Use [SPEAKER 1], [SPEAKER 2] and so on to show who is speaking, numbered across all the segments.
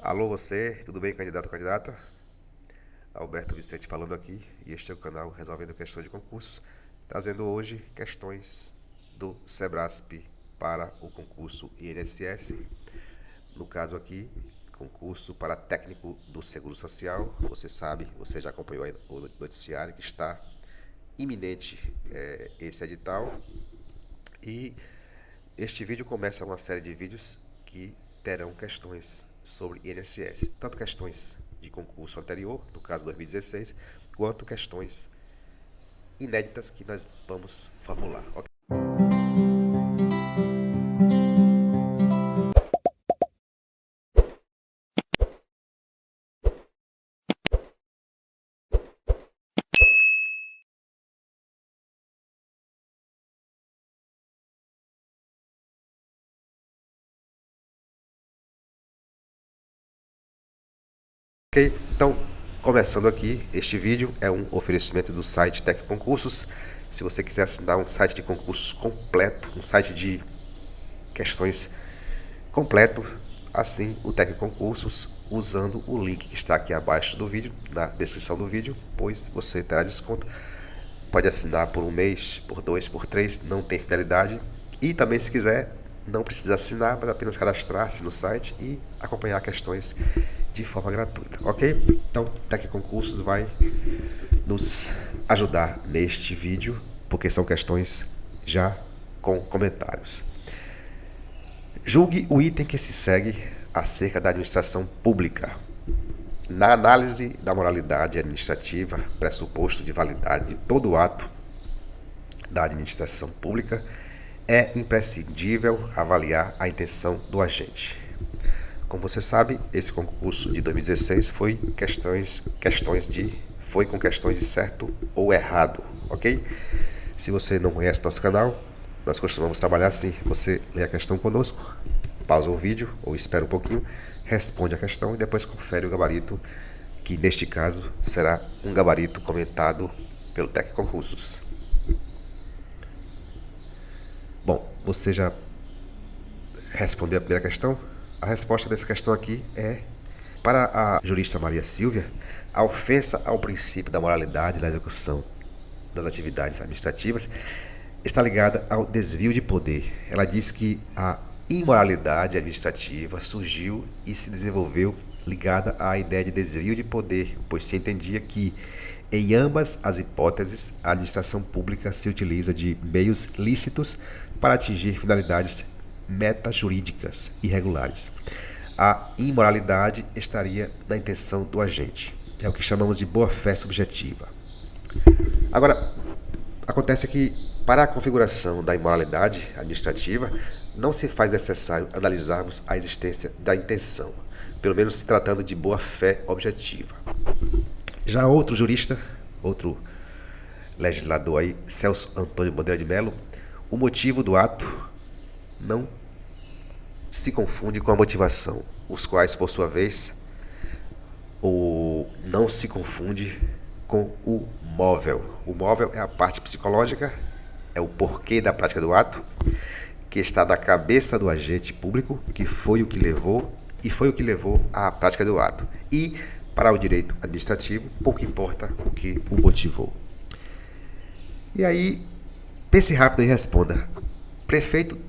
[SPEAKER 1] Alô você, tudo bem, candidato ou candidata? Alberto Vicente falando aqui, e este é o canal Resolvendo Questões de Concursos, trazendo hoje questões do Sebrasp para o concurso INSS. No caso aqui, concurso para técnico do Seguro Social. Você sabe, você já acompanhou aí o noticiário que está iminente esse edital. E este vídeo começa uma série de vídeos que terão questões sobre INSS, tanto questões de concurso anterior, no caso 2016, quanto questões inéditas que nós vamos formular. Ok? Então, começando aqui, este vídeo é um oferecimento do site Tec Concursos. Se você quiser assinar um site de concursos completo, um site de questões completo, assim o Tec Concursos, usando o link que está aqui abaixo do vídeo, na descrição do vídeo, pois você terá desconto. Pode assinar por um mês, por 2, por 3, não tem fidelidade. E também, se quiser, não precisa assinar, mas apenas cadastrar-se no site e acompanhar questões de forma gratuita, ok? Então, Tec Concursos vai nos ajudar neste vídeo, porque são questões já com comentários. Julgue o item que se segue acerca da administração pública. Na análise da moralidade administrativa, pressuposto de validade de todo ato da administração pública, é imprescindível avaliar a intenção do agente. Como você sabe, esse concurso de 2016 foi com questões de certo ou errado, ok? Se você não conhece nosso canal, nós costumamos trabalhar assim: você lê a questão conosco, pausa o vídeo ou espera um pouquinho, responde a questão e depois confere o gabarito, que neste caso será um gabarito comentado pelo Tec Concursos. Bom, você já respondeu a primeira questão? A resposta dessa questão aqui é: para a jurista Maria Silvia, a ofensa ao princípio da moralidade na execução das atividades administrativas está ligada ao desvio de poder. Ela diz que a imoralidade administrativa surgiu e se desenvolveu ligada à ideia de desvio de poder, pois se entendia que, em ambas as hipóteses, a administração pública se utiliza de meios lícitos para atingir finalidades metajurídicas irregulares. A imoralidade estaria na intenção do agente. É o que chamamos de boa-fé subjetiva. Agora, acontece que, para a configuração da imoralidade administrativa, não se faz necessário analisarmos a existência da intenção, pelo menos se tratando de boa-fé objetiva. Já outro jurista, outro legislador aí, Celso Antônio Bandeira de Mello, o motivo do ato não se confunde com a motivação, os quais, por sua vez, não se confunde com o móvel. O móvel é a parte psicológica, é o porquê da prática do ato, que está na cabeça do agente público, que foi o que levou à prática do ato. E, para o direito administrativo, pouco importa o que o motivou. E aí, pense rápido e responda: prefeito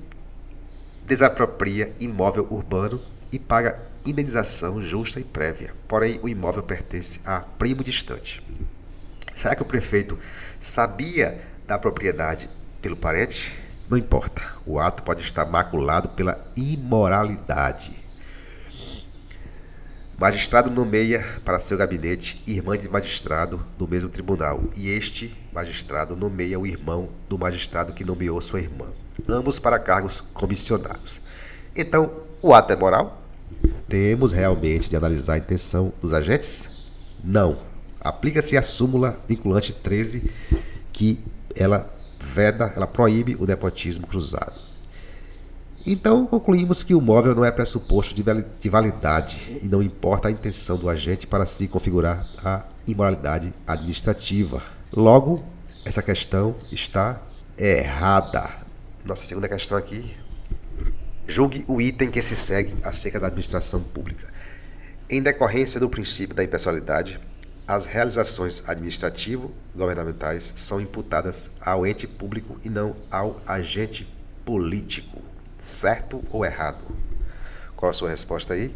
[SPEAKER 1] desapropria imóvel urbano e paga indenização justa e prévia, porém o imóvel pertence a primo distante. Será que o prefeito sabia da propriedade pelo parente? Não importa, o ato pode estar maculado pela imoralidade. Magistrado nomeia para seu gabinete irmã de magistrado do mesmo tribunal, e este magistrado nomeia o irmão do magistrado que nomeou sua irmã, ambos para cargos comissionados. Então, o ato é moral? Temos realmente de analisar a intenção dos agentes? Não. Aplica-se a súmula vinculante 13, que ela proíbe o nepotismo cruzado. Então, concluímos que o móvel não é pressuposto de validade e não importa a intenção do agente para se configurar a imoralidade administrativa. Logo, essa questão está errada. Nossa segunda questão aqui: julgue o item que se segue acerca da administração pública. Em decorrência do princípio da impessoalidade, as realizações administrativo-governamentais são imputadas ao ente público e não ao agente político. Certo ou errado? Qual a sua resposta aí?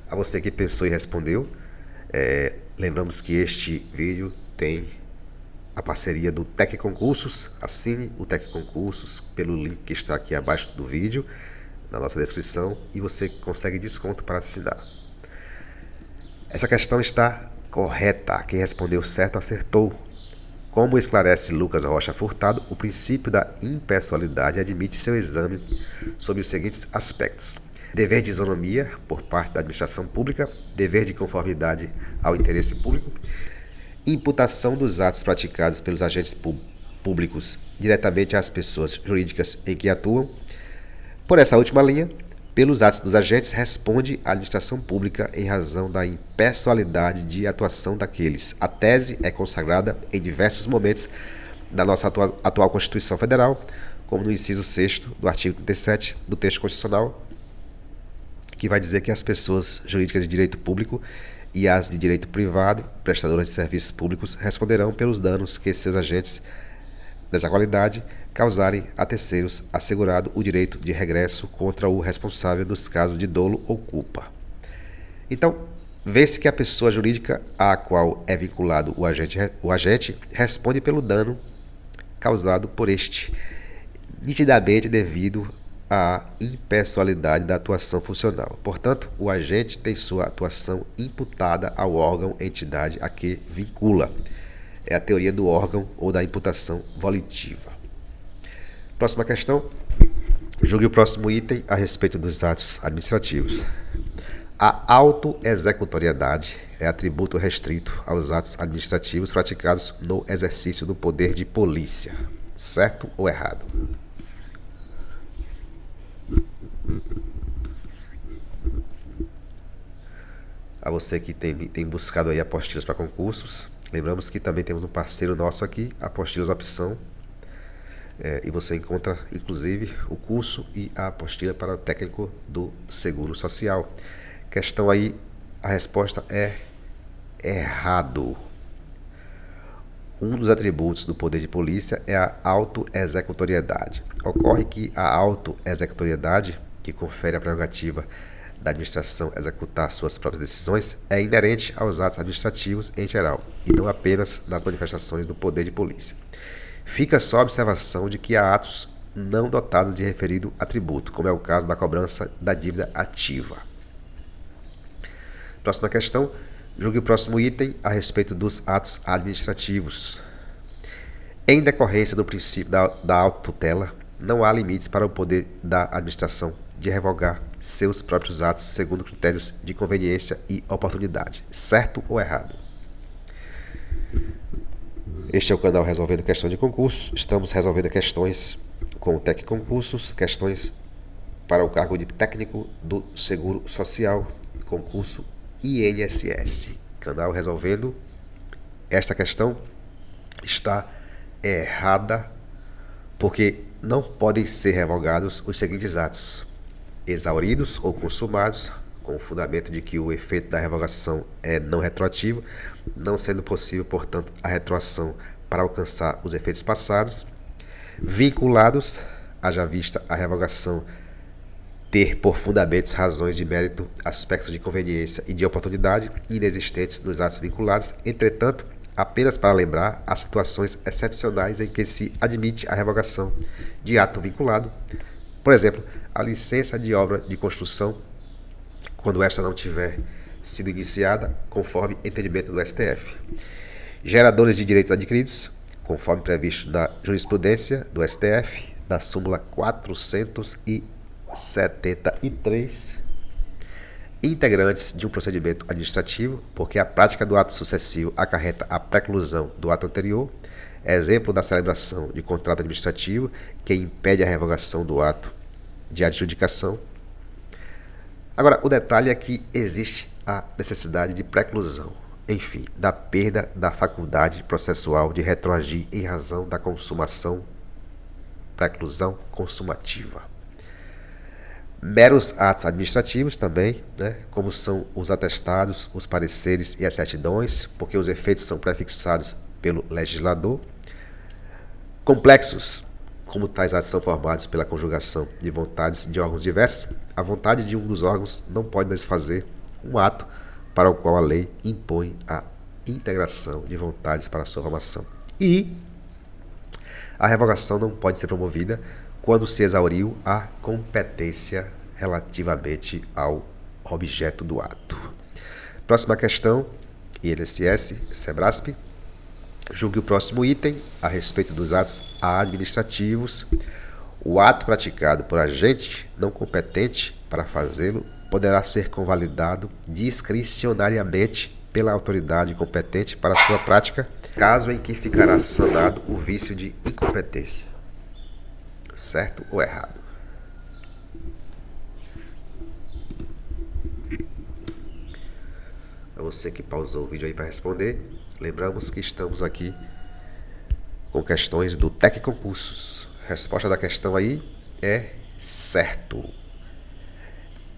[SPEAKER 1] A você que pensou e respondeu, lembramos que este vídeo tem a parceria do Tec Concursos. Assine o Tec Concursos pelo link que está aqui abaixo do vídeo, na nossa descrição, e você consegue desconto para assinar. Essa questão está correta. Quem respondeu certo acertou. Como esclarece Lucas Rocha Furtado, o princípio da impessoalidade admite seu exame sob os seguintes aspectos: dever de isonomia por parte da administração pública, dever de conformidade ao interesse público, imputação dos atos praticados pelos agentes públicos diretamente às pessoas jurídicas em que atuam. Por essa última linha, pelos atos dos agentes, responde a administração pública em razão da impessoalidade de atuação daqueles. A tese é consagrada em diversos momentos da nossa atual Constituição Federal, como no inciso 6º do artigo 37 do texto constitucional, que vai dizer que as pessoas jurídicas de direito público e as de direito privado, prestadoras de serviços públicos, responderão pelos danos que seus agentes, nessa qualidade, causarem a terceiros, assegurado o direito de regresso contra o responsável nos casos de dolo ou culpa. Então, vê-se que a pessoa jurídica à qual é vinculado o agente responde pelo dano causado por este, nitidamente devido à impessoalidade da atuação funcional. Portanto, o agente tem sua atuação imputada ao órgão, entidade a que vincula. É a teoria do órgão ou da imputação volitiva. Próxima questão. Julgue o próximo item a respeito dos atos administrativos. A autoexecutoriedade é atributo restrito aos atos administrativos praticados no exercício do poder de polícia. Certo ou errado? A você que tem buscado aí apostilas para concursos, lembramos que também temos um parceiro nosso aqui, Apostilas Opção, e você encontra inclusive o curso e a apostila para o técnico do Seguro Social. Questão aí, a resposta é errado. Um dos atributos do poder de polícia é a autoexecutoriedade. Ocorre que a autoexecutoriedade, que confere a prerrogativa da administração executar suas próprias decisões, é inerente aos atos administrativos em geral, e não apenas nas manifestações do poder de polícia. Fica só a observação de que há atos não dotados de referido atributo, como é o caso da cobrança da dívida ativa. Próxima questão. Julgue o próximo item a respeito dos atos administrativos. Em decorrência do princípio da autotutela, não há limites para o poder da administração de revogar seus próprios atos segundo critérios de conveniência e oportunidade. Certo ou errado? Este é o canal Resolvendo Questão de Concurso. Estamos resolvendo questões com o Tec Concursos, questões para o cargo de técnico do Seguro Social, concurso INSS. Canal Resolvendo. Esta questão está errada porque não podem ser revogados os seguintes atos: exauridos ou consumados, com o fundamento de que o efeito da revogação é não retroativo, não sendo possível, portanto, a retroação para alcançar os efeitos passados; vinculados, haja vista a revogação ter por fundamentos razões de mérito, aspectos de conveniência e de oportunidade inexistentes nos atos vinculados. Entretanto, apenas para lembrar as situações excepcionais em que se admite a revogação de ato vinculado. Por exemplo, a licença de obra de construção, quando esta não tiver sido iniciada, conforme entendimento do STF. Geradores de direitos adquiridos, conforme previsto na jurisprudência do STF, da súmula 473. Integrantes de um procedimento administrativo, porque a prática do ato sucessivo acarreta a preclusão do ato anterior. Exemplo da celebração de contrato administrativo que impede a revogação do ato de adjudicação. Agora, o detalhe é que existe a necessidade de preclusão, enfim, da perda da faculdade processual de retroagir em razão da consumação preclusão consumativa. Meros atos administrativos também, né, como são os atestados, os pareceres e as certidões, porque os efeitos são prefixados pelo legislador. Complexos, como tais atos são formados pela conjugação de vontades de órgãos diversos, a vontade de um dos órgãos não pode desfazer um ato para o qual a lei impõe a integração de vontades para a sua formação. E a revogação não pode ser promovida quando se exauriu a competência relativamente ao objeto do ato. Próxima questão, INSS, SEBRASP. Julgue o próximo item a respeito dos atos administrativos. O ato praticado por agente não competente para fazê-lo poderá ser convalidado discricionariamente pela autoridade competente para sua prática, caso em que ficará sanado o vício de incompetência. Certo ou errado? É você que pausou o vídeo aí para responder. Lembramos que estamos aqui com questões do Tec Concursos. A resposta da questão aí é certo.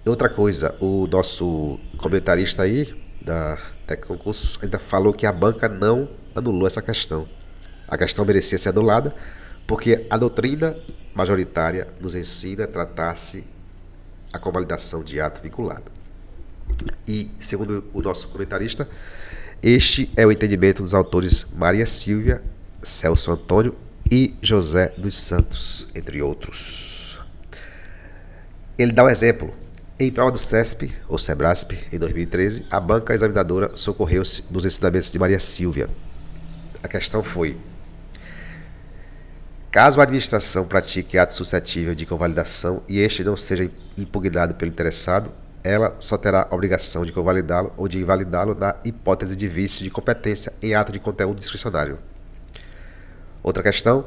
[SPEAKER 1] Outra coisa, o nosso comentarista aí da Tec Concursos ainda falou que a banca não anulou essa questão. A questão merecia ser anulada porque a doutrina majoritária nos ensina a tratar-se a convalidação de ato vinculado. E, segundo o nosso comentarista, este é o entendimento dos autores Maria Silvia, Celso Antônio e José dos Santos, entre outros. Ele dá um exemplo. Em prova do CESP, ou SEBRASP, em 2013, a banca examinadora socorreu-se dos ensinamentos de Maria Silvia. A questão foi: caso a administração pratique ato suscetível de convalidação e este não seja impugnado pelo interessado, ela só terá a obrigação de convalidá-lo ou de invalidá-lo na hipótese de vício de competência em ato de conteúdo discricionário. Outra questão: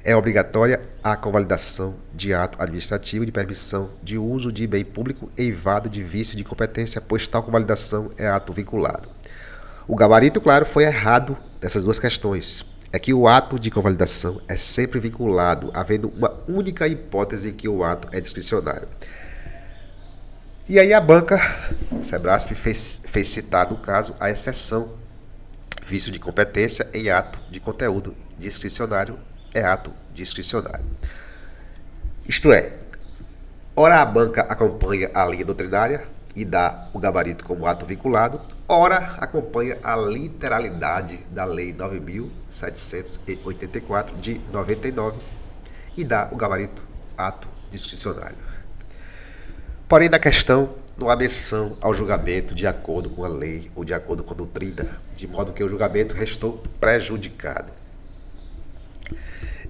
[SPEAKER 1] é obrigatória a convalidação de ato administrativo de permissão de uso de bem público eivado de vício de competência, pois tal convalidação é ato vinculado. O gabarito, claro, foi errado nessas duas questões. É que o ato de convalidação é sempre vinculado, havendo uma única hipótese em que o ato é discricionário. E aí a banca, SEBRASP, fez citar, no caso, a exceção: vício de competência em ato de conteúdo discricionário é ato discricionário. Isto é, ora a banca acompanha a linha doutrinária e dá o gabarito como ato vinculado, ora acompanha a literalidade da Lei 9.784 de 99 e dá o gabarito ato discricionário. Porém, na questão, não há menção ao julgamento de acordo com a lei ou de acordo com a doutrina, de modo que o julgamento restou prejudicado.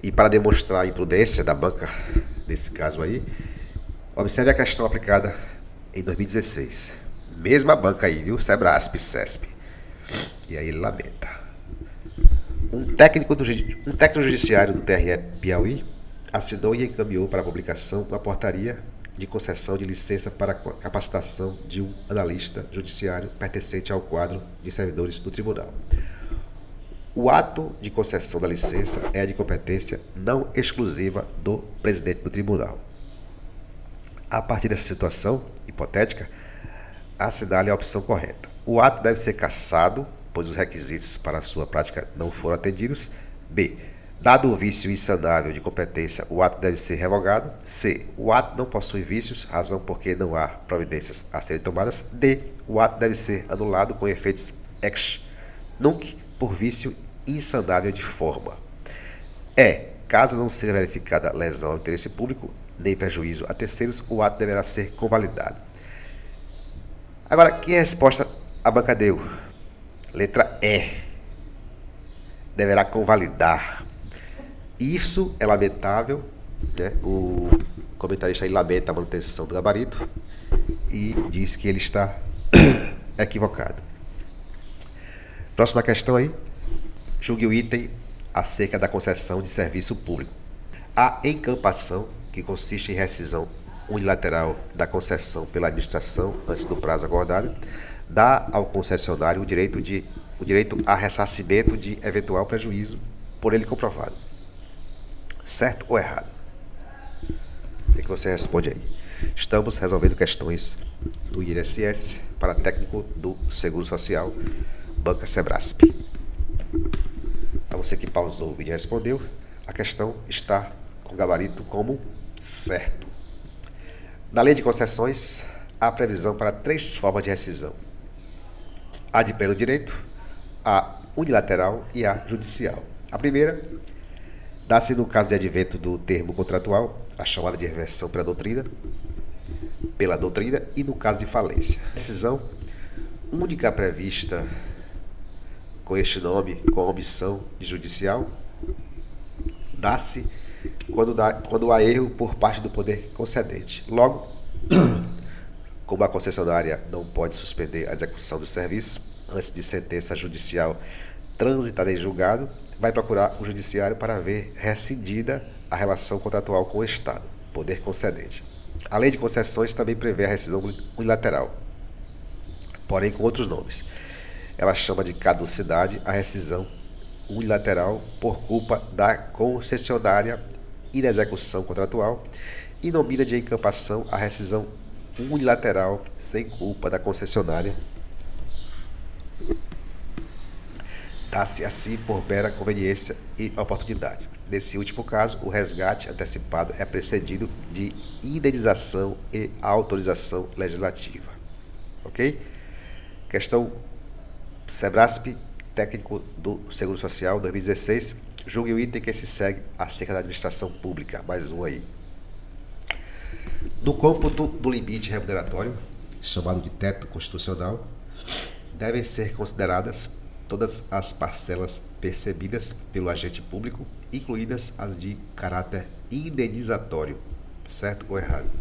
[SPEAKER 1] E para demonstrar a imprudência da banca, nesse caso aí, observe a questão aplicada em 2016. Mesma banca aí, viu? SEBRASP, CESP. E aí ele lamenta. Um técnico judiciário do TRE Piauí assinou e encaminhou para publicação uma portaria de concessão de licença para capacitação de um analista judiciário pertencente ao quadro de servidores do tribunal. O ato de concessão da licença é de competência não exclusiva do presidente do tribunal. A partir dessa situação hipotética, assinale a opção correta. O ato deve ser cassado, pois os requisitos para a sua prática não foram atendidos. B. Dado o vício insanável de competência, o ato deve ser revogado. C. O ato não possui vícios, razão porque não há providências a serem tomadas. D. O ato deve ser anulado com efeitos ex nunc por vício insanável de forma. E. Caso não seja verificada lesão ao interesse público, nem prejuízo a terceiros, o ato deverá ser convalidado. Agora, que resposta a banca deu? Letra E. Deverá convalidar. Isso é lamentável, né? O comentarista aí lamenta a manutenção do gabarito e diz que ele está equivocado. Próxima questão aí. Julgue o item acerca da concessão de serviço público. A encampação, que consiste em rescisão unilateral da concessão pela administração antes do prazo acordado, dá ao concessionário o direito a ressarcimento de eventual prejuízo por ele comprovado. Certo ou errado? O que você responde aí? Estamos resolvendo questões do INSS para técnico do Seguro Social, Banca Sebrasp. Para você que pausou o vídeo e respondeu, a questão está com gabarito como certo. Na lei de concessões, há previsão para 3 formas de rescisão: a de pleno direito, a unilateral e a judicial. A primeira dá-se no caso de advento do termo contratual, a chamada de reversão pela doutrina, e no caso de falência. A rescisão única prevista com este nome, com a omissão de judicial, dá-se quando há erro por parte do poder concedente. Logo, como a concessionária não pode suspender a execução do serviço antes de sentença judicial transitada em julgado, vai procurar o judiciário para ver rescindida a relação contratual com o Estado, poder concedente. A lei de concessões também prevê a rescisão unilateral, porém com outros nomes. Ela chama de caducidade a rescisão unilateral por culpa da concessionária e da execução contratual e nomina de encampação a rescisão unilateral sem culpa da concessionária. Dá-se assim por mera conveniência e oportunidade. Nesse último caso, o resgate antecipado é precedido de indenização e autorização legislativa. Ok? Questão Sebrasp, técnico do Seguro Social, 2016. Julgue o item que se segue acerca da administração pública. Mais um aí. No cômputo do limite remuneratório, chamado de teto constitucional, devem ser consideradas todas as parcelas percebidas pelo agente público, incluídas as de caráter indenizatório. Certo ou errado?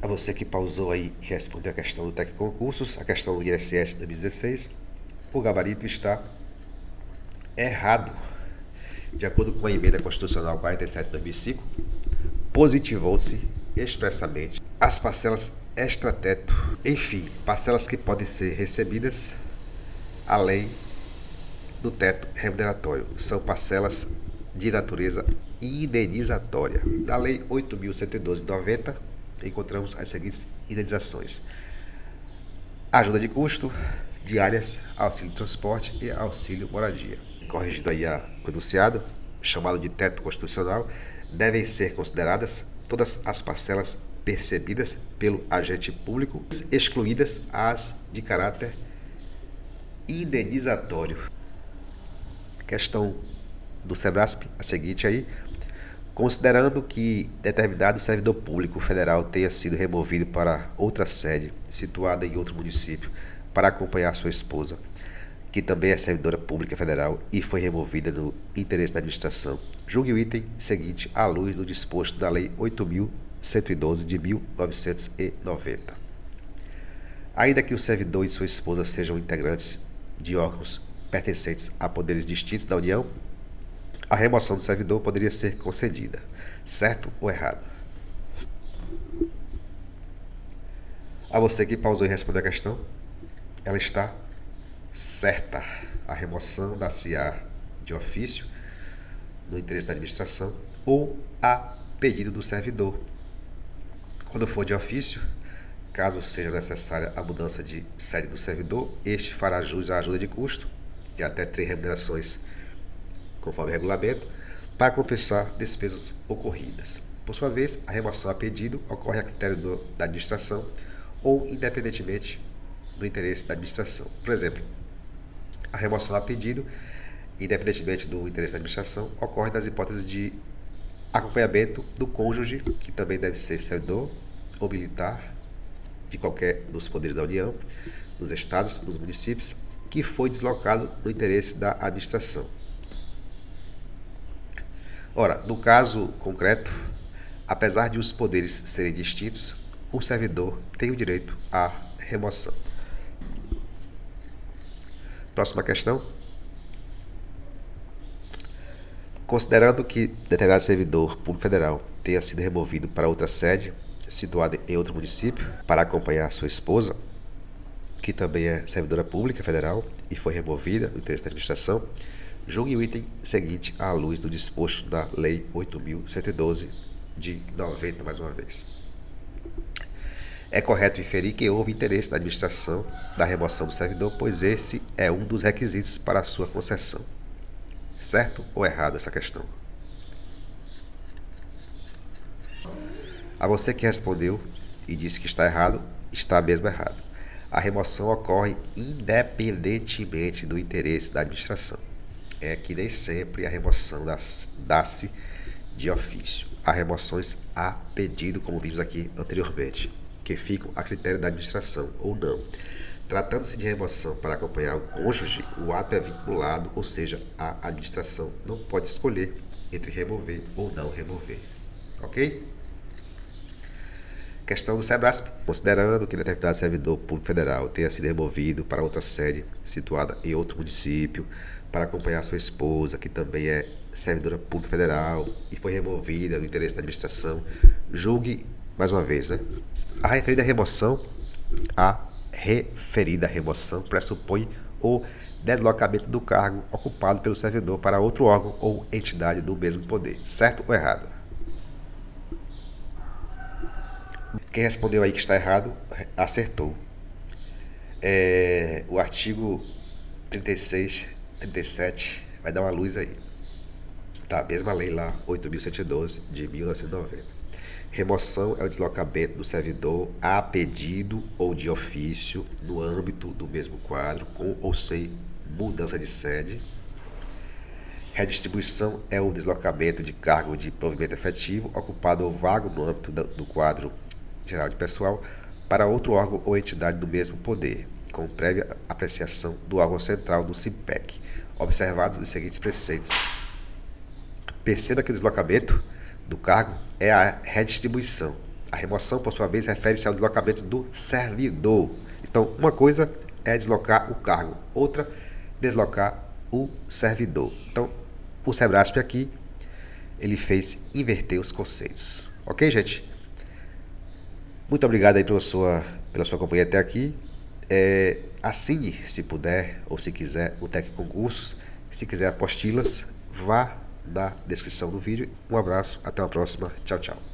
[SPEAKER 1] A você que pausou aí e respondeu a questão do TEC Concursos, a questão do INSS 2016, o gabarito está errado. De acordo com a emenda constitucional 47 de 2005, positivou-se expressamente as parcelas extrateto, enfim, parcelas que podem ser recebidas além do teto remuneratório. São parcelas de natureza indenizatória. Da Lei 8.112 de 90, encontramos as seguintes indenizações: ajuda de custo, diárias, auxílio de transporte e auxílio moradia. Corrigindo aí o enunciado, chamado de teto constitucional, devem ser consideradas todas as parcelas percebidas pelo agente público, excluídas as de caráter indenizatório. Questão do Sebrasp, a seguinte aí: considerando que determinado servidor público federal tenha sido removido para outra sede, situada em outro município, para acompanhar sua esposa, que também é servidora pública federal e foi removida no interesse da administração, julgue o item seguinte à luz do disposto da Lei 8.112 de 1990. Ainda que o servidor e sua esposa sejam integrantes de órgãos pertencentes a poderes distintos da União, a remoção do servidor poderia ser concedida. Certo ou errado? A você que pausou e respondeu a questão, ela está certa. A remoção da-se-á de ofício, no interesse da administração, ou a pedido do servidor. Quando for de ofício, caso seja necessária a mudança de sede do servidor, este fará jus à ajuda de custo, de até 3 remunerações, conforme o regulamento, para compensar despesas ocorridas. Por sua vez, a remoção a pedido ocorre a critério da administração ou independentemente do interesse da administração. Por exemplo, a remoção a pedido, independentemente do interesse da administração, ocorre nas hipóteses de acompanhamento do cônjuge, que também deve ser servidor ou militar de qualquer dos poderes da União, dos estados, dos municípios, que foi deslocado no interesse da administração. Ora, no caso concreto, apesar de os poderes serem distintos, o servidor tem o direito à remoção. Próxima questão. Considerando que determinado servidor público federal tenha sido removido para outra sede, situada em outro município, para acompanhar sua esposa, que também é servidora pública federal e foi removida do interesse da administração, julgue o item seguinte à luz do disposto da Lei 8.112 de 90, mais uma vez. É correto inferir que houve interesse da administração da remoção do servidor, pois esse é um dos requisitos para a sua concessão. Certo ou errado essa questão? A você que respondeu e disse que está errado, está mesmo errado. A remoção ocorre independentemente do interesse da administração. É que nem sempre a remoção dá-se de ofício. Há remoções a pedido, como vimos aqui anteriormente, que ficam a critério da administração ou não. Tratando-se de remoção para acompanhar o cônjuge, o ato é vinculado, ou seja, a administração não pode escolher entre remover ou não remover. Ok? Questão do SEBRASP. Considerando que determinado servidor público federal tenha sido removido para outra sede situada em outro município para acompanhar sua esposa, que também é servidora pública federal e foi removida no interesse da administração, julgue, mais uma vez, né? A referida remoção pressupõe o deslocamento do cargo ocupado pelo servidor para outro órgão ou entidade do mesmo poder. Certo ou errado? Quem respondeu aí que está errado, acertou. O artigo 36, 37 vai dar uma luz aí. Tá, a mesma lei lá, 8.112 de 1990. Remoção é o deslocamento do servidor a pedido ou de ofício no âmbito do mesmo quadro, com ou sem mudança de sede. Redistribuição é o deslocamento de cargo de provimento efetivo ocupado ou vago no âmbito do quadro geral de pessoal para outro órgão ou entidade do mesmo poder, com prévia apreciação do órgão central do SIMPEC, observados os seguintes preceitos. Perceba que o deslocamento do cargo é a redistribuição. A remoção, por sua vez, refere-se ao deslocamento do servidor. Então, uma coisa é deslocar o cargo, outra, deslocar o servidor. Então, o SEBRASP aqui, ele fez inverter os conceitos. Ok, gente? Muito obrigado aí pela sua companhia até aqui. Assine, se puder, ou se quiser, o Tec Concursos. Se quiser apostilas, vá na descrição do vídeo. Um abraço, até a próxima. Tchau, tchau.